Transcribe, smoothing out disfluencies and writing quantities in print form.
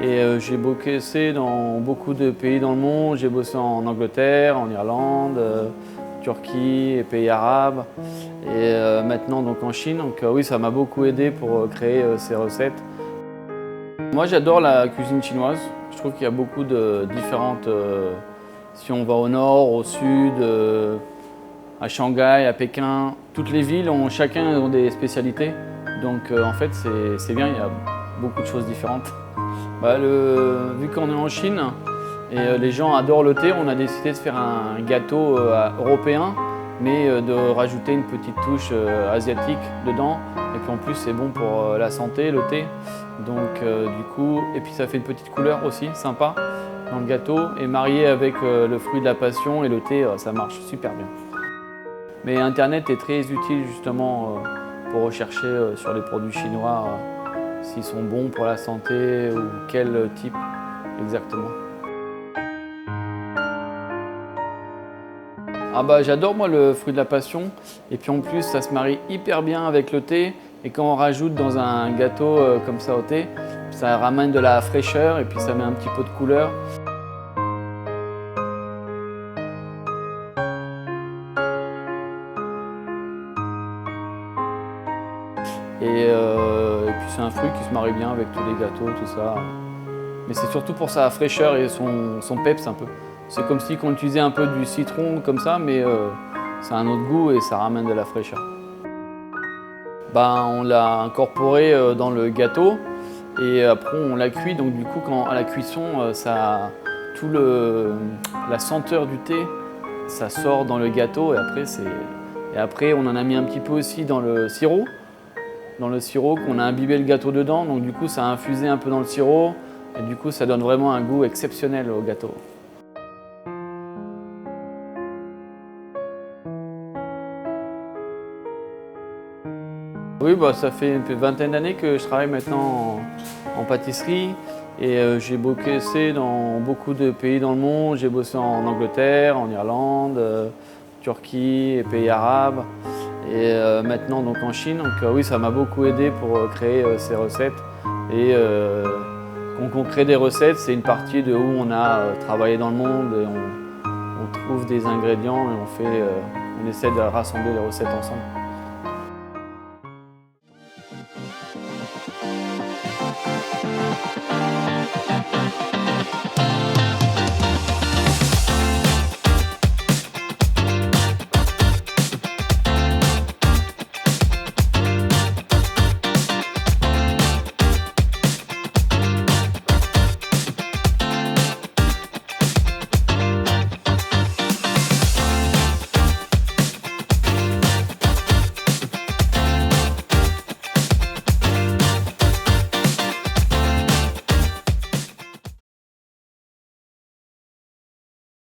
Et j'ai bossé dans beaucoup de pays dans le monde. J'ai bossé en Angleterre, en Irlande, Turquie et pays arabes. Et maintenant donc en Chine. Donc oui, ça m'a beaucoup aidé pour créer ces recettes. Moi j'adore la cuisine chinoise. Je trouve qu'il y a beaucoup de différentes... si on va au nord, au sud, à Shanghai, à Pékin, toutes les villes chacun ont des spécialités. Donc en fait c'est bien, il y a beaucoup de choses différentes. Vu qu'on est en Chine et les gens adorent le thé, on a décidé de faire un gâteau européen, mais de rajouter une petite touche asiatique dedans. Et puis en plus c'est bon pour la santé, le thé. Donc du coup, et puis ça fait une petite couleur aussi, sympa, dans le gâteau. Et marié avec le fruit de la passion et le thé, ça marche super bien. Mais Internet est très utile justement pour rechercher sur les produits chinois s'ils sont bons pour la santé ou quel type exactement. J'adore moi le fruit de la passion et puis en plus ça se marie hyper bien avec le thé et quand on rajoute dans un gâteau comme ça au thé, ça ramène de la fraîcheur et puis ça met un petit peu de couleur. Et puis c'est un fruit qui se marie bien avec tous les gâteaux, tout ça. Mais c'est surtout pour sa fraîcheur et son peps un peu. C'est comme si on utilisait un peu du citron comme ça, mais ça a un autre goût et ça ramène de la fraîcheur. On l'a incorporé dans le gâteau et après on l'a cuit. Donc du coup, à la cuisson, la senteur du thé, ça sort dans le gâteau et après on en a mis un petit peu aussi dans le sirop. Dans le sirop, qu'on a imbibé le gâteau dedans, donc du coup ça a infusé un peu dans le sirop et du coup ça donne vraiment un goût exceptionnel au gâteau. Oui, ça fait une vingtaine d'années que je travaille maintenant en pâtisserie et j'ai bossé dans beaucoup de pays dans le monde. J'ai bossé en Angleterre, en Irlande, Turquie et pays arabes. Et maintenant donc en Chine, donc oui ça m'a beaucoup aidé pour créer ces recettes. Et quand on crée des recettes, c'est une partie de où on a travaillé dans le monde et on trouve des ingrédients et on essaie de rassembler les recettes ensemble.